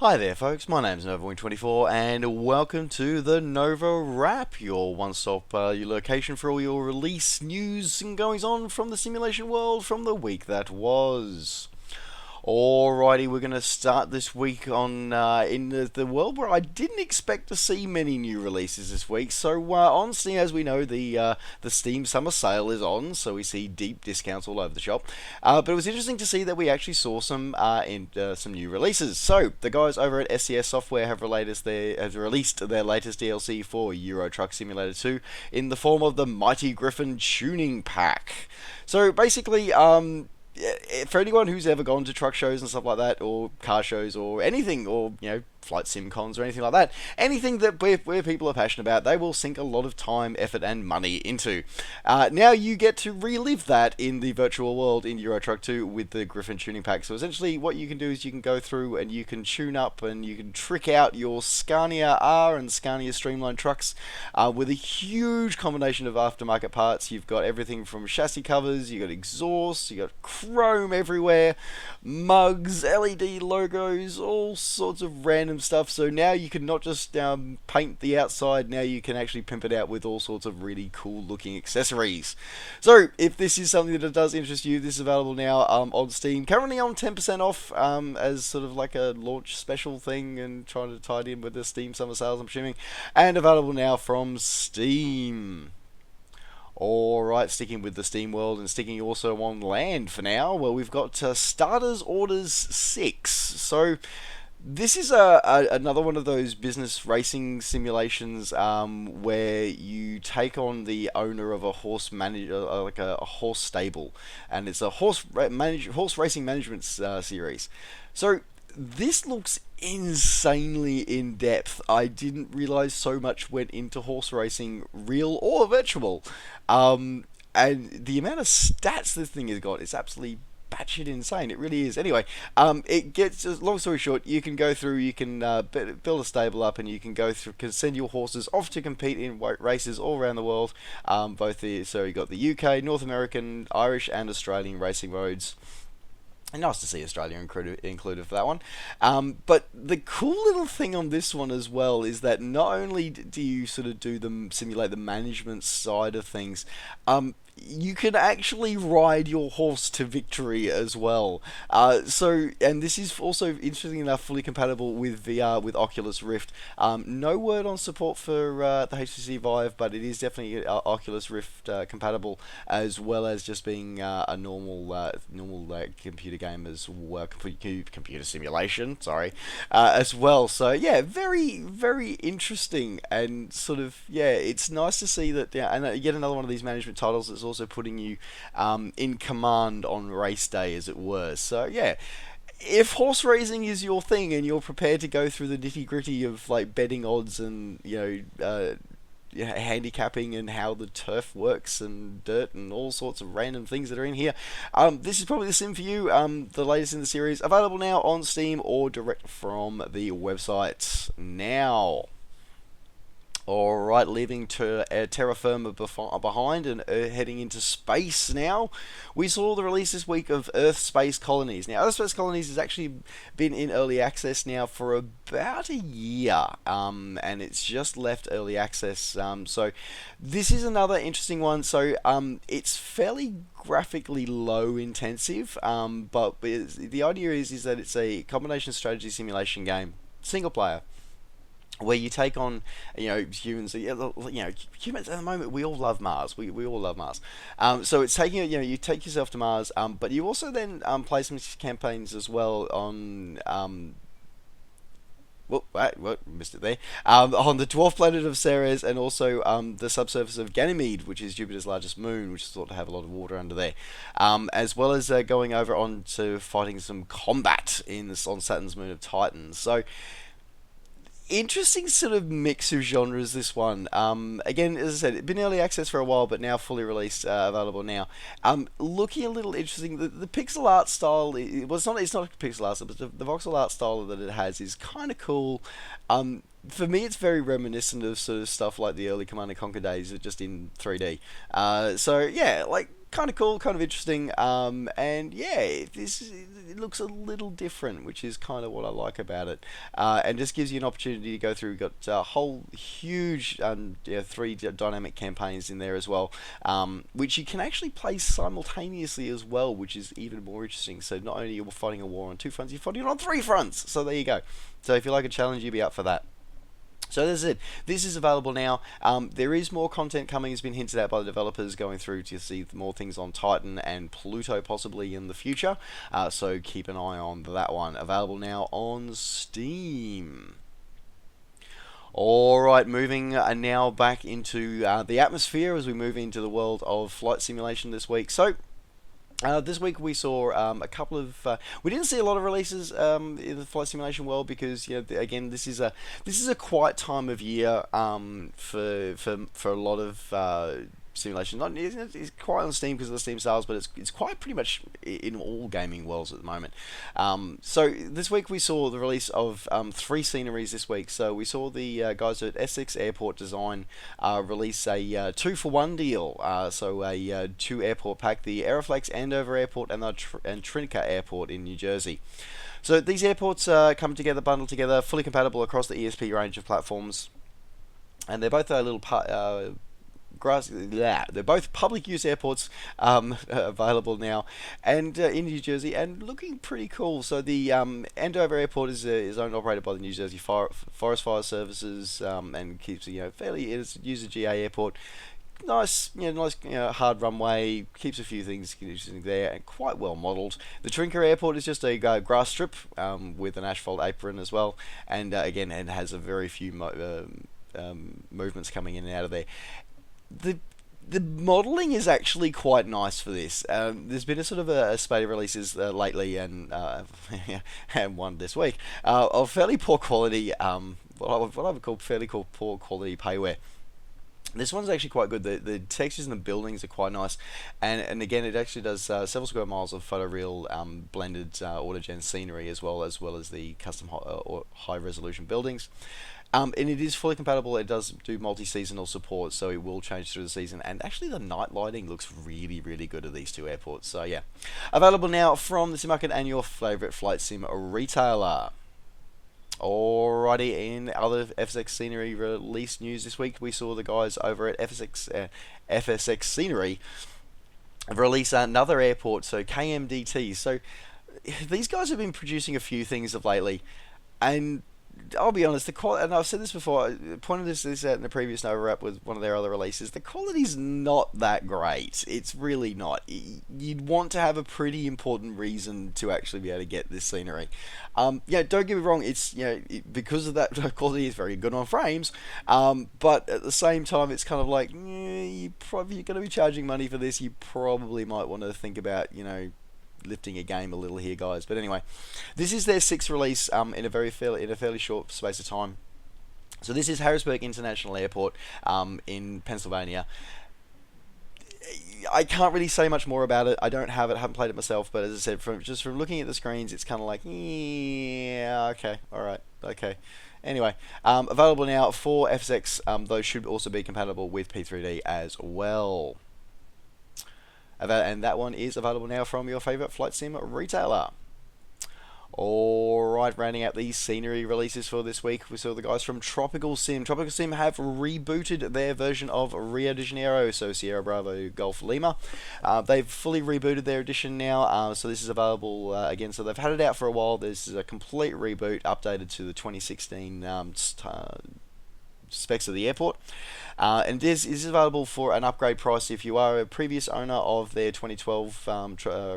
Hi there, folks. My name's NovaWrap24, and welcome to the NovaWrap, your one-stop your location for all your release news and goings on from the simulation world from the week that was. Alrighty, we're going to start this week on in the world where I didn't expect to see many new releases this week. So on Steam, as we know, the Steam Summer Sale is on, so we see deep discounts all over the shop. But it was interesting to see that we actually saw some new releases. So the guys over at SCS Software have released their latest DLC for Euro Truck Simulator 2 in the form of the Mighty Griffin Tuning Pack. So basically, for anyone who's ever gone to truck shows and stuff like that, or car shows, or anything, or flight sim cons or anything like that, anything that where people are passionate about, they will sink a lot of time, effort, and money into. Now you get to relive that in the virtual world in Euro Truck 2 with the Griffin Tuning Pack. So essentially, what you can do is you can go through and you can tune up and you can trick out your Scania R and Scania Streamline trucks with a huge combination of aftermarket parts. You've got everything from chassis covers, you got exhausts, you got chrome everywhere, mugs, LED logos, all sorts of random stuff. So now you can not just paint the outside, now you can actually pimp it out with all sorts of really cool looking accessories. So if this is something that does interest you, this is available now on Steam, currently on 10% off as sort of like a launch special thing, and trying to tie it in with the Steam Summer Sales, I'm assuming, and available now from Steam. Alright, sticking with the Steam world and sticking also on land for now, well, we've got Starters Orders 6. So this is another one of those business racing simulations where you take on the owner of a horse like a horse stable, and it's a horse racing management series. So this looks insanely in depth. I didn't realize so much went into horse racing, real or virtual. And the amount of stats this thing has got is absolutely batshit insane. It really is. Anyway, it gets, long story short, you can go through, you can build a stable up, and you can go through, can send your horses off to compete in races all around the world. So you got the UK, North American, Irish, and Australian racing roads. And nice to see Australia included for that one. But the cool little thing on this one as well is that not only do you sort of simulate the management side of things, you can actually ride your horse to victory as well. And this is also, interesting enough, fully compatible with VR with Oculus Rift. No word on support for the HTC Vive, but it is definitely Oculus Rift compatible, as well as just being a normal computer game as well, computer simulation. Sorry, as well. So yeah, very very interesting, and sort of it's nice to see that. Yeah, and yet another one of these management titles that's also putting you in command on race day, as it were. So yeah, if horse racing is your thing and you're prepared to go through the nitty gritty of like betting odds and handicapping and how the turf works and dirt and all sorts of random things that are in here, this is probably the sim for you. The latest in the series, available now on Steam or direct from the website now. Alright, leaving terra firma behind and heading into space now. We saw the release this week of Earth Space Colonies. Now, Earth Space Colonies has actually been in early access now for about a year, and it's just left early access. So this is another interesting one. So it's fairly graphically low intensive, but the idea is that it's a combination strategy simulation game, single player, where you take on, humans. Humans at the moment, we all love Mars. We all love Mars. So it's taking, you take yourself to Mars, but you also then play some campaigns as well on. Missed it there. On the dwarf planet of Ceres, and also the subsurface of Ganymede, which is Jupiter's largest moon, which is thought to have a lot of water under there, as well as going over on to fighting some combat on Saturn's moon of Titan. So interesting sort of mix of genres, this one. Again, as I said, it's been early access for a while, but now fully released, available now. Looking a little interesting. The pixel art style, it's not pixel art, but the voxel art style that it has is kind of cool. For me, it's very reminiscent of sort of stuff like the early Command and Conquer days, just in 3D. So yeah, like kind of cool, kind of interesting, and yeah, it looks a little different, which is kind of what I like about it, and just gives you an opportunity to go through. We've got a whole huge yeah, three dynamic campaigns in there as well, which you can actually play simultaneously as well, which is even more interesting. So not only are you fighting a war on two fronts, you're fighting it on three fronts. So there you go. So if you like a challenge, you'll be up for that. So that's it. This is available now. There is more content coming. Has been hinted at by the developers going through to see more things on Titan and Pluto possibly in the future. So keep an eye on that one. Available now on Steam. Alright, moving now back into the atmosphere as we move into the world of flight simulation this week. So, this week we saw a couple of. We didn't see a lot of releases in the flight simulation world because again this is a quiet time of year for a lot of simulation. Not it's quiet on Steam because of the Steam sales, but it's quite pretty much in all gaming worlds at the moment. So this week we saw the release of three sceneries this week. So we saw the guys at Essex Airport Design release a 2-for-1 deal. So a 2 airport pack: the Aeroflex Andover Airport and the Trinca Airport in New Jersey. So these airports come together, bundled together, fully compatible across the ESP range of platforms, and they're both a little they're both public use airports available now, and in New Jersey, and looking pretty cool. So the Andover Airport is owned and operated by the New Jersey Forest Fire Services, and keeps fairly. It's a user GA airport. Nice, hard runway. Keeps a few things interesting there, and quite well modelled. The Trinca Airport is just a grass strip with an asphalt apron as well, and again, it has a very few movements coming in and out of there. The modelling is actually quite nice for this. There's been a sort of a spate of releases lately, and and one this week of fairly poor quality. What I would call fairly poor quality payware. This one's actually quite good. The textures in the buildings are quite nice, and again, it actually does several square miles of photoreal blended autogen scenery as well as the custom high resolution buildings. And it is fully compatible. It does do multi-seasonal support, so it will change through the season. And actually, the night lighting looks really, really good at these two airports. So yeah, available now from the Sim Market and your favourite flight sim retailer. Alrighty, in other FSX Scenery release news this week, we saw the guys over at FSX Scenery release another airport, so KMDT. So these guys have been producing a few things of lately, and I'll be honest, the quality, and I've said this before, I pointed this out in the previous NovaWrap with one of their other releases, the quality's not that great. It's really not. You'd want to have a pretty important reason to actually be able to get this scenery. Yeah, don't get me wrong, it's, because of that, the quality is very good on frames, but at the same time, it's kind of like, you're going to be charging money for this, you probably might want to think about, lifting a game a little here, guys. But anyway, this is their sixth release in a fairly short space of time. So this is Harrisburg International Airport in Pennsylvania. I can't really say much more about it. I don't have it, haven't played it myself, but as I said, from looking at the screens, it's kind of like, yeah, okay, alright, okay. Anyway, available now for FSX. Those should also be compatible with P3D as well. And that one is available now from your favourite flight sim retailer. Alright, rounding out these scenery releases for this week, we saw the guys from Tropical Sim. Tropical Sim have rebooted their version of Rio de Janeiro, so Sierra Bravo Golf Lima. They've fully rebooted their edition now, so this is available again. So they've had it out for a while. This is a complete reboot, updated to the 2016 specs of the airport, and this is available for an upgrade price. If you are a previous owner of their 2012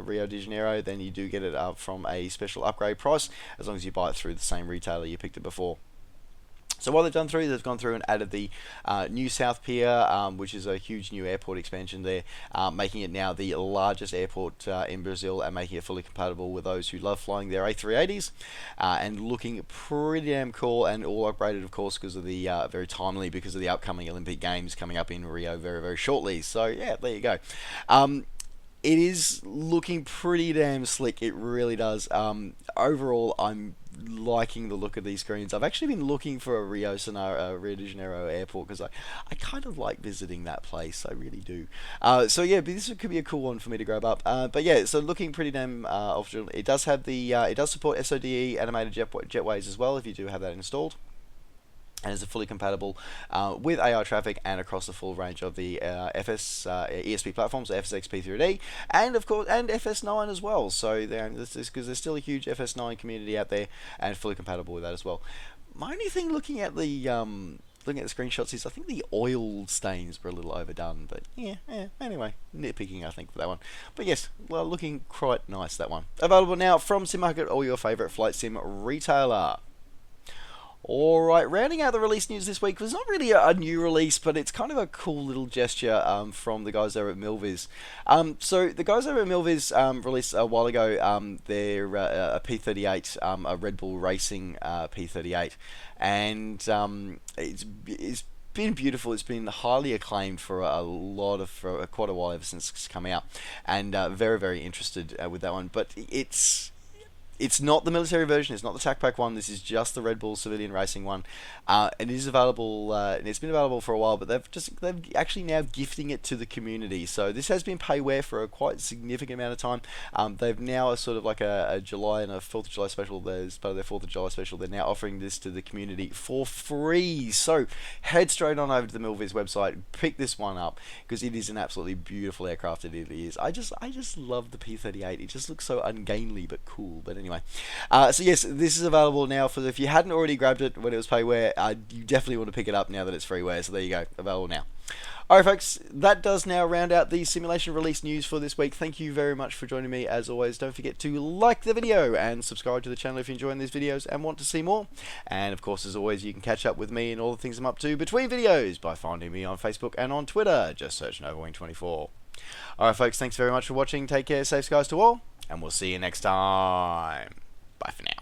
Rio de Janeiro, then you do get it from a special upgrade price, as long as you buy it through the same retailer you picked it before. So what they've gone through and added the new South Pier, which is a huge new airport expansion there, making it now the largest airport in Brazil, and making it fully compatible with those who love flying their A380s, and looking pretty damn cool, and all upgraded, of course, because of the very timely, because of the upcoming Olympic Games coming up in Rio very, very shortly. So yeah, there you go. It is looking pretty damn slick. It really does. Overall, I'm liking the look of these screens. I've actually been looking for a Rio de Janeiro airport because I kind of like visiting that place. I really do. So yeah, but this could be a cool one for me to grab up. But yeah, so looking pretty damn optional. It does have the it does support SODE animated jetways as well if you do have that installed. And is fully compatible with AI traffic and across the full range of the ESP platforms, FSX-P3D, and of course, and FS9 as well. So because there's still a huge FS9 community out there, and fully compatible with that as well. My only thing looking at the screenshots is I think the oil stains were a little overdone, but yeah. Anyway, nitpicking I think for that one. But yes, well, looking quite nice that one. Available now from SimMarket or your favourite flight sim retailer. Alright, rounding out the release news this week was not really a new release, but it's kind of a cool little gesture from the guys over at Milviz. So the guys over at Milviz released a while ago their a P38, a Red Bull Racing P38, and it's been beautiful. It's been highly acclaimed for quite a while ever since it's come out, and very, very interested with that one. But it's not the military version. It's not the TAC Pack one. This is just the Red Bull Civilian Racing one, and it is available. And it's been available for a while, but they've actually now gifting it to the community. So this has been payware for a quite significant amount of time. They've now sort of like a July and a 4th of July special. As part of their 4th of July special, they're now offering this to the community for free. So head straight on over to the Milviz website, pick this one up because it is an absolutely beautiful aircraft. It really is. I just love the P38. It just looks so ungainly but cool. But anyway. So yes, this is available now for if you hadn't already grabbed it when it was payware, you definitely want to pick it up now that it's freeware. So there you go, available now. Alright folks, that does now round out the simulation release news for this week. Thank you very much for joining me as always. Don't forget to like the video and subscribe to the channel if you're enjoying these videos and want to see more. And of course, as always, you can catch up with me and all the things I'm up to between videos by finding me on Facebook and on Twitter. Just search NovaWing24. Alright folks, thanks very much for watching. Take care, safe skies to all, and we'll see you next time. Bye for now.